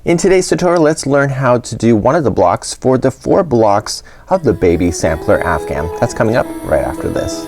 In today's tutorial, let's learn how to do one of the blocks for the 4 blocks of the baby sampler Afghan. That's coming up right after this.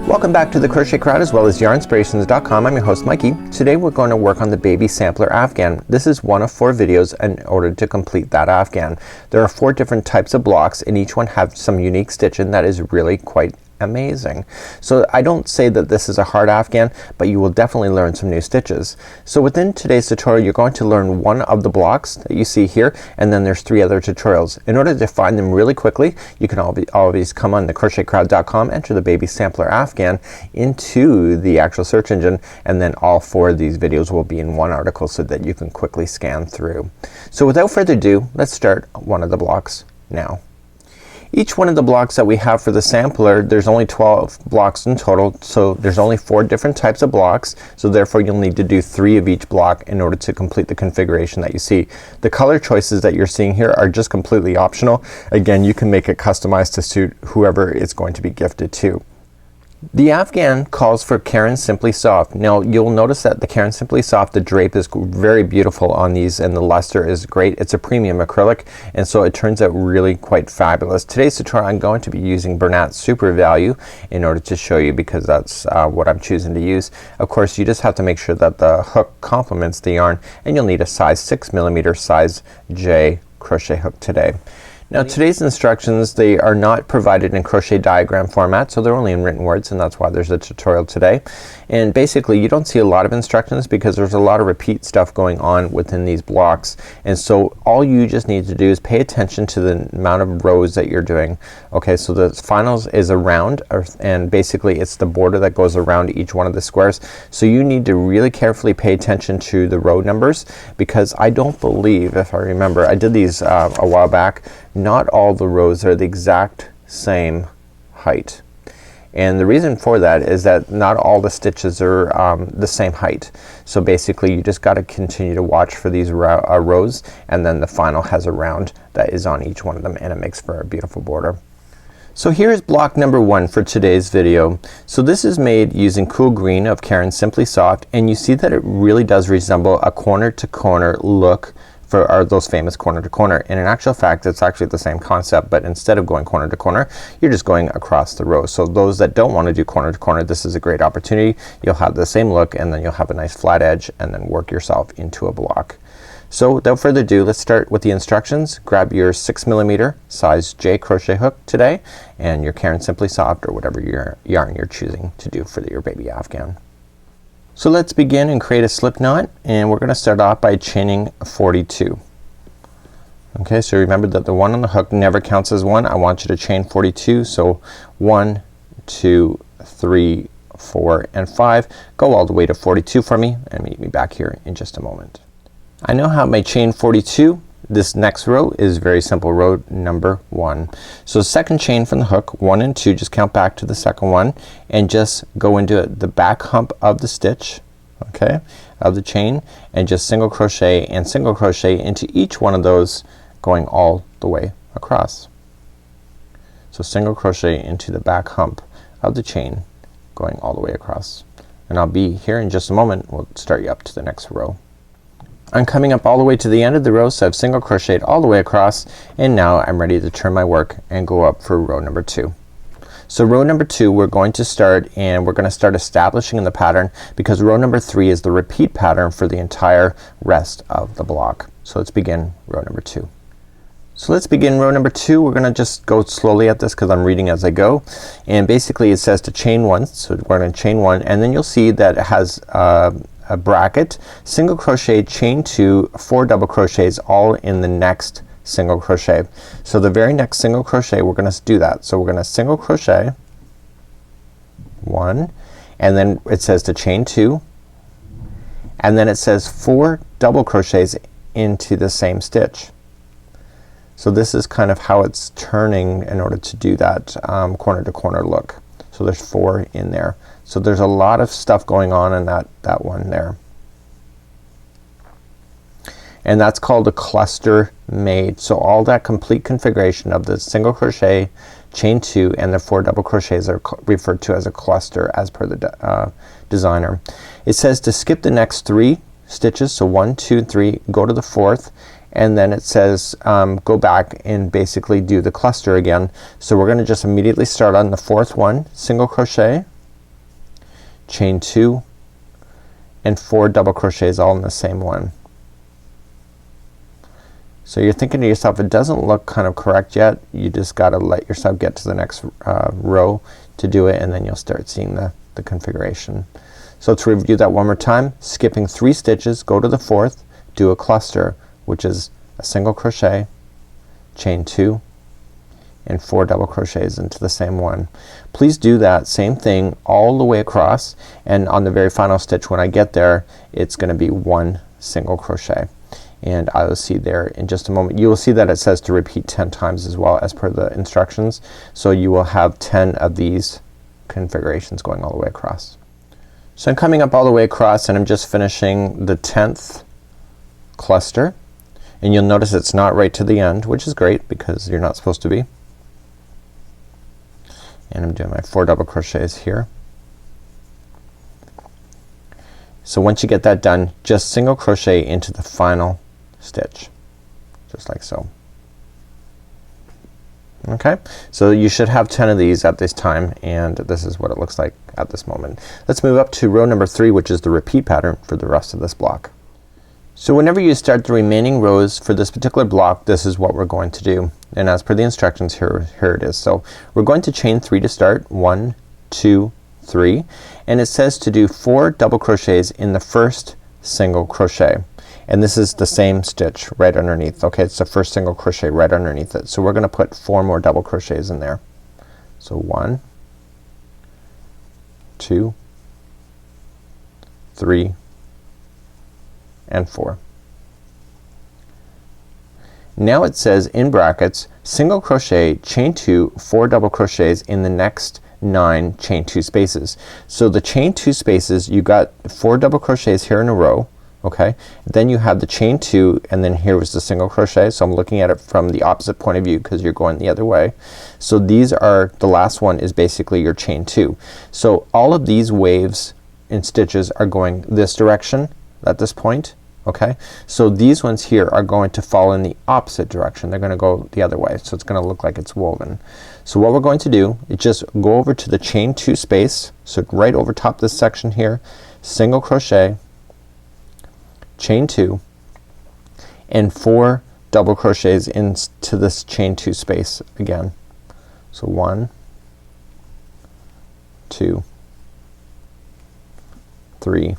Welcome back to the Crochet Crowd as well as yarnspirations.com. I'm your host Mikey. Today we're going to work on the baby sampler Afghan. This is one of 4 videos in order to complete that Afghan. There are 4 different types of blocks and each one have some unique stitching that is really quite amazing. So I don't say that this is a hard Afghan, but you will definitely learn some new stitches. So within today's tutorial you're going to learn one of the blocks that you see here, and then there's 3 other tutorials. In order to find them really quickly, you can always come on the crochetcrowd.com, enter the baby sampler Afghan into the actual search engine, and then all 4 of these videos will be in one article so that you can quickly scan through. So without further ado, let's start one of the blocks now. Each one of the blocks that we have for the sampler, there's only 12 blocks in total, so there's only 4 different types of blocks, so therefore you'll need to do 3 of each block in order to complete the configuration that you see. The color choices that you're seeing here are just completely optional. Again, you can make it customized to suit whoever it's going to be gifted to. The Afghan calls for Caron Simply Soft. Now you'll notice that the Caron Simply Soft, the drape is very beautiful on these and the luster is great. It's a premium acrylic and so it turns out really quite fabulous. Today's tutorial I'm going to be using Bernat Super Value in order to show you, because that's what I'm choosing to use. Of course you just have to make sure that the hook complements the yarn, and you'll need a size 6mm size J crochet hook today. Now today's instructions, they are not provided in crochet diagram format, so they're only in written words, and that's why there's a tutorial today. And basically you don't see a lot of instructions because there's a lot of repeat stuff going on within these blocks, and so all you just need to do is pay attention to the amount of rows that you're doing. Okay, so the finals is a round, and basically it's the border that goes around each one of the squares, so you need to really carefully pay attention to the row numbers, because I don't believe, if I remember, I did these a while back, not all the rows are the exact same height. And the reason for that is that not all the stitches are the same height. So basically you just gotta continue to watch for these rows, and then the final has a round that is on each one of them, and it makes for a beautiful border. So here's block number 1 for today's video. So this is made using Cool Green of Caron Simply Soft, and you see that it really does resemble a corner to corner look for those famous corner to corner. And in actual fact it's actually the same concept, but instead of going corner to corner you're just going across the row. So those that don't want to do corner to corner, this is a great opportunity. You'll have the same look, and then you'll have a nice flat edge, and then work yourself into a block. So without further ado, let's start with the instructions. Grab your 6mm size J crochet hook today, and your Caron Simply Soft or whatever your yarn you're choosing to do for your baby Afghan. So let's begin and create a slip knot, and we're gonna start off by chaining 42. Okay, so remember that the 1 on the hook never counts as 1. I want you to chain 42. So 1, 2, 3, 4, and 5. Go all the way to 42 for me, and meet me back here in just a moment. I now have my chain 42. This next row is very simple, row number 1. So second chain from the hook, 1 and 2, just count back to the second one and just go into the back hump of the stitch, okay, of the chain, and just single crochet and single crochet into each one of those, going all the way across. So single crochet into the back hump of the chain, going all the way across. And I'll be here in just a moment. We'll start you up to the next row. I'm coming up all the way to the end of the row, so I've single crocheted all the way across, and now I'm ready to turn my work and go up for row number 2. So row number 2 we're going to start, and we're gonna start establishing the pattern, because row number 3 is the repeat pattern for the entire rest of the block. So let's begin row number 2. So let's begin row number 2. We're gonna just go slowly at this because I'm reading as I go, and basically it says to chain 1, so we're gonna chain 1, and then you'll see that it has a bracket, single crochet, chain 2, 4 double crochets all in the next single crochet. So the very next single crochet we're gonna do that. So we're gonna single crochet 1, and then it says to chain 2, and then it says 4 double crochets into the same stitch. So this is kind of how it's turning in order to do that corner to corner look. So there's 4 in there. So there's a lot of stuff going on in that one there. and that's called a cluster made. So all that complete configuration of the single crochet, chain 2, and the 4 double crochets are referred to as a cluster as per the designer. It says to skip the next 3 stitches, so 1, 2, 3, go to the 4th, and then it says go back and basically do the cluster again. So we're gonna just immediately start on the 4th one, single crochet, chain 2, and 4 double crochets all in the same one. So you're thinking to yourself, it doesn't look kind of correct yet. You just gotta let yourself get to the next row to do it, and then you'll start seeing the configuration. So to review that one more time, skipping 3 stitches, go to the 4th, do a cluster, which is a single crochet, chain 2, and 4 double crochets into the same one. Please do that same thing all the way across, and on the very final stitch when I get there, it's gonna be 1 single crochet. And I will see there in just a moment. You will see that it says to repeat 10 times as well as per the instructions. So you will have 10 of these configurations going all the way across. So I'm coming up all the way across and I'm just finishing the 10th cluster, and you'll notice it's not right to the end, which is great because you're not supposed to be. And I'm doing my 4 double crochets here. So once you get that done, just single crochet into the final stitch, just like so. Okay, so you should have 10 of these at this time, and this is what it looks like at this moment. Let's move up to row number 3, which is the repeat pattern for the rest of this block. So whenever you start the remaining rows for this particular block, this is what we're going to do, and as per the instructions, here it is. So we're going to chain 3 to start, 1, 2, 3, and it says to do 4 double crochets in the first single crochet, and this is the same stitch right underneath. Okay, it's the first single crochet right underneath it. So we're gonna put 4 more double crochets in there. So 1, 2, 3, and 4. Now it says in brackets single crochet, chain 2, 4 double crochets in the next 9 chain 2 spaces. So the chain 2 spaces, you got 4 double crochets here in a row, okay, then you have the chain 2, and then here was the single crochet. So I'm looking at it from the opposite point of view because you're going the other way. So these are, the last one is basically your chain 2. So all of these waves and stitches are going this direction at this point, okay. So these ones here are going to fall in the opposite direction. They're gonna go the other way, so it's gonna look like it's woven. So what we're going to do is just go over to the chain 2 space, so right over top this section here, single crochet, chain 2, and 4 double crochets into this chain 2 space again. So 1, 2, 3,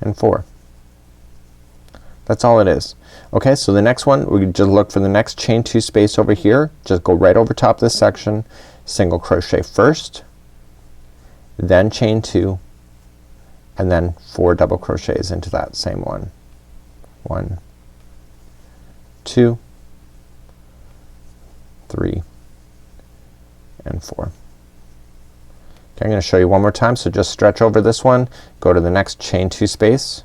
and 4. That's all it is. Okay, so the next one, we just look for the next chain 2 space over here, just go right over top this section, single crochet first, then chain 2, and then 4 double crochets into that same one. 1, 2, 3, and 4. Okay, I'm gonna show you one more time. So just stretch over this one, go to the next chain 2 space,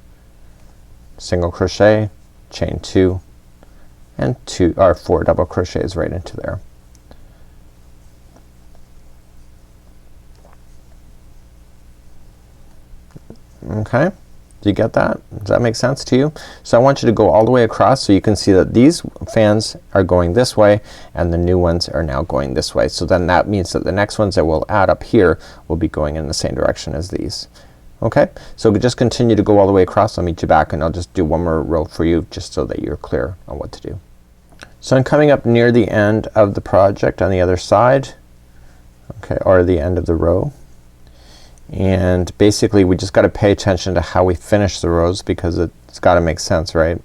single crochet, chain 2, and 4 double crochets right into there. Okay, do you get that? Does that make sense to you? So I want you to go all the way across so you can see that these fans are going this way and the new ones are now going this way. So then that means that the next ones that we'll add up here will be going in the same direction as these. Okay, so just continue to go all the way across. I'll meet you back and I'll just do one more row for you just so that you're clear on what to do. So I'm coming up near the end of the project on the other side, okay, or the end of the row. And basically we just gotta pay attention to how we finish the rows because it's gotta make sense, right?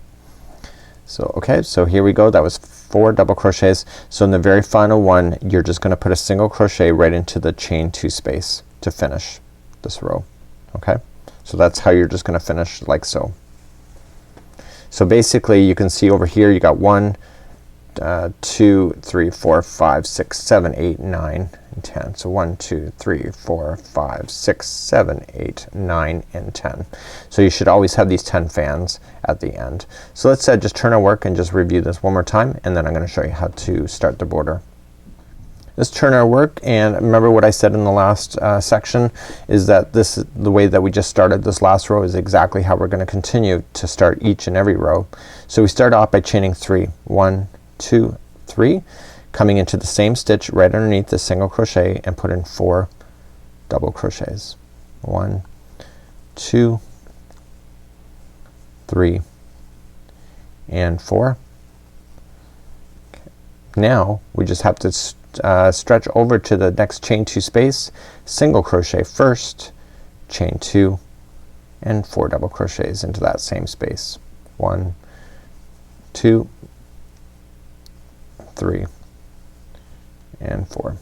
So okay, so here we go. That was 4 double crochets. So in the very final one you're just gonna put a single crochet right into the chain 2 space to finish this row. Okay, so that's how you're just gonna finish, like so. So basically you can see over here you got 1, 2, 3, 4, 5, 6, 7, 8, 9 and 10. So 1, 2, 3, 4, 5, 6, 7, 8, 9 and 10. So you should always have these 10 fans at the end. So let's just turn our work and just review this one more time, and then I'm gonna show you how to start the border. Let's turn our work, and remember what I said in the last section is that the way that we just started this last row is exactly how we're gonna continue to start each and every row. So we start off by chaining 3. 1, 2, 3, coming into the same stitch right underneath the single crochet and put in 4 double crochets. 1, 2, 3 and 4. Okay. Now we just have to stretch over to the next chain 2 space, single crochet first, chain 2 and 4 double crochets into that same space. 1, 2, 3 and 4.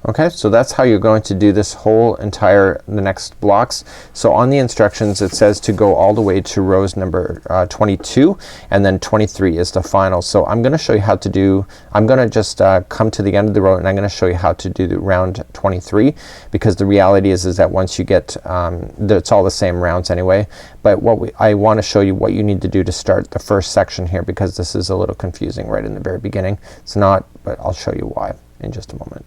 Okay, so that's how you're going to do this whole the next blocks. So on the instructions it says to go all the way to rows number 22, and then 23 is the final. So I'm gonna show you how to do, I'm gonna just come to the end of the row and I'm gonna show you how to do the round 23, because the reality is that once you get it's all the same rounds anyway, but I wanna show you what you need to do to start the first section here, because this is a little confusing right in the very beginning. It's not, but I'll show you why in just a moment.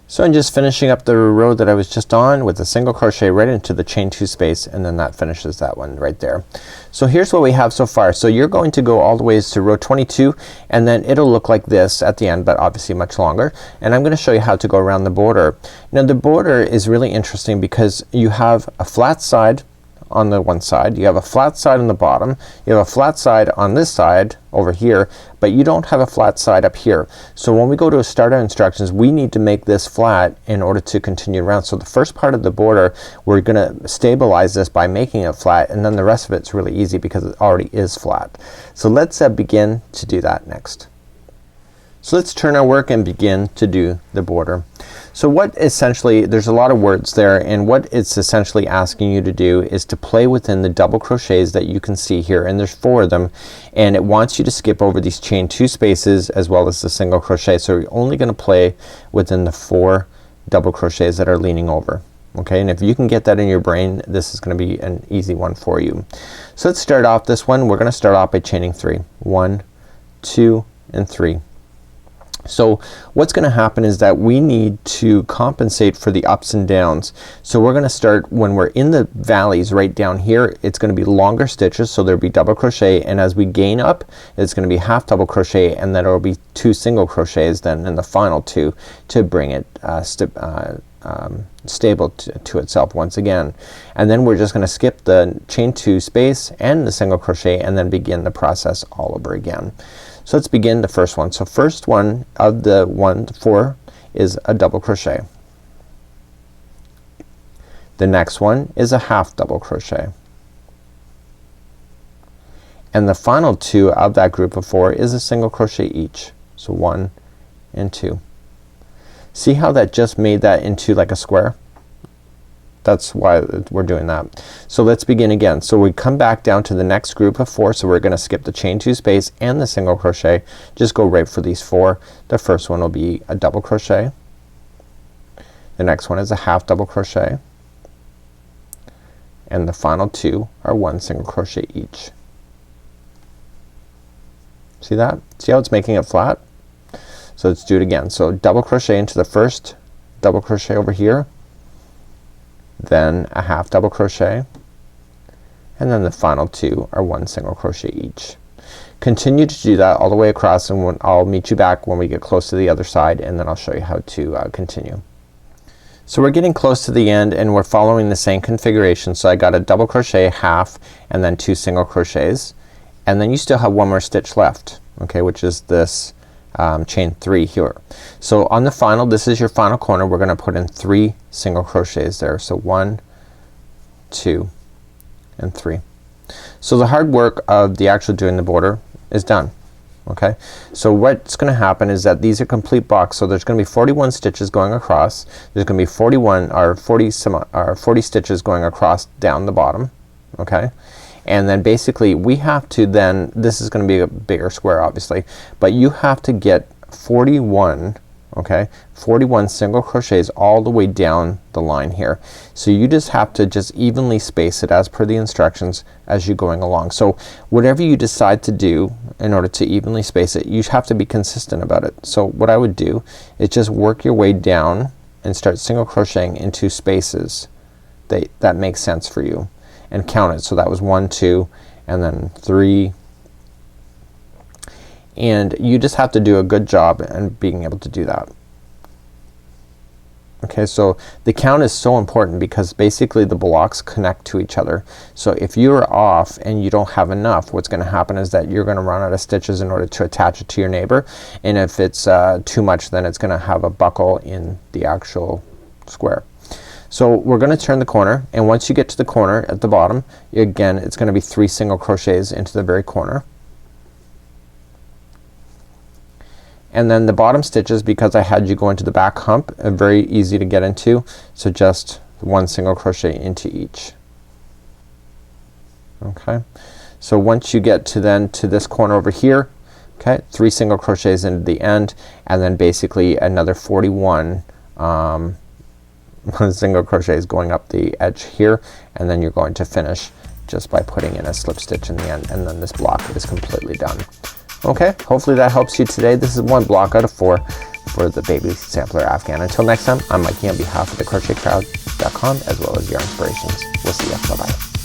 So I'm just finishing up the row that I was just on with a single crochet right into the chain 2 space, and then that finishes that one right there. So here's what we have so far. So you're going to go all the ways to row 22, and then it'll look like this at the end, but obviously much longer. And I'm gonna show you how to go around the border. Now the border is really interesting because you have a flat side on the one side, you have a flat side on the bottom, you have a flat side on this side over here, but you don't have a flat side up here. So when we go to start our instructions, we need to make this flat in order to continue around. So the first part of the border, we're gonna stabilize this by making it flat, and then the rest of it's really easy because it already is flat. So let's begin to do that next. So let's turn our work and begin to do the border. So what essentially, there's a lot of words there, and what it's essentially asking you to do is to play within the double crochets that you can see here, and there's 4 of them, and it wants you to skip over these chain 2 spaces as well as the single crochet. So you're only gonna play within the 4 double crochets that are leaning over. Okay, and if you can get that in your brain, this is gonna be an easy one for you. So let's start off this one. We're gonna start off by chaining 3. 1, 2 and 3. So what's gonna happen is that we need to compensate for the ups and downs. So we're gonna start when we're in the valleys right down here. It's gonna be longer stitches, so there'll be double crochet, and as we gain up it's gonna be half double crochet, and then it'll be 2 single crochets then in the final 2 to bring it stable to itself once again. And then we're just gonna skip the chain 2 space and the single crochet and then begin the process all over again. So let's begin the first one. So first one of the 1 to 4 is a double crochet. The next one is a half double crochet. And the final 2 of that group of 4 is a single crochet each. So 1 and 2. See how that just made that into like a square? That's why we're doing that. So let's begin again. So we come back down to the next group of 4, so we're gonna skip the chain 2 space and the single crochet. Just go right for these 4. The first one will be a double crochet. The next one is a half double crochet. And the final 2 are 1 single crochet each. See that? See how it's making it flat? So let's do it again. So double crochet into the first double crochet over here, then a half double crochet, and then the final 2 are 1 single crochet each. Continue to do that all the way across, and I'll meet you back when we get close to the other side, and then I'll show you how to continue. So we're getting close to the end and we're following the same configuration. So I got a double crochet, half, and then 2 single crochets, and then you still have 1 more stitch left, okay, which is this chain 3 here. So on the final, this is your final corner, we're gonna put in 3 single crochets there. So 1, 2 and 3. So the hard work of the actual doing the border is done. Okay, so what's gonna happen is that these are complete blocks, so there's gonna be 41 stitches going across. There's gonna be 40 stitches going across down the bottom. Okay, And then basically we have to then, this is gonna be a bigger square obviously, but you have to get 41, okay, 41 single crochets all the way down the line here. So you just have to just evenly space it as per the instructions as you're going along. So whatever you decide to do in order to evenly space it, you have to be consistent about it. So what I would do is just work your way down and start single crocheting into spaces that makes sense for you, and count it. So that was 1, 2, and then 3, and you just have to do a good job and being able to do that. Okay, so the count is so important because basically the blocks connect to each other. So if you're off and you don't have enough, what's gonna happen is that you're gonna run out of stitches in order to attach it to your neighbor, and if it's too much, then it's gonna have a buckle in the actual square. So we're gonna turn the corner, and once you get to the corner at the bottom, again it's gonna be 3 single crochets into the very corner. And then the bottom stitches, because I had you go into the back hump, are very easy to get into, so just 1 single crochet into each. Okay, so once you get to then to this corner over here, okay, 3 single crochets into the end, and then basically another 41 single crochets going up the edge here, and then you're going to finish just by putting in a slip stitch in the end, and then this block is completely done. Okay, hopefully that helps you today. This is 1 block out of 4 for the baby sampler Afghan. Until next time, I'm Mikey on behalf of the crochetcrowd.com as well as Yarn Inspirations. We'll see ya. Bye bye.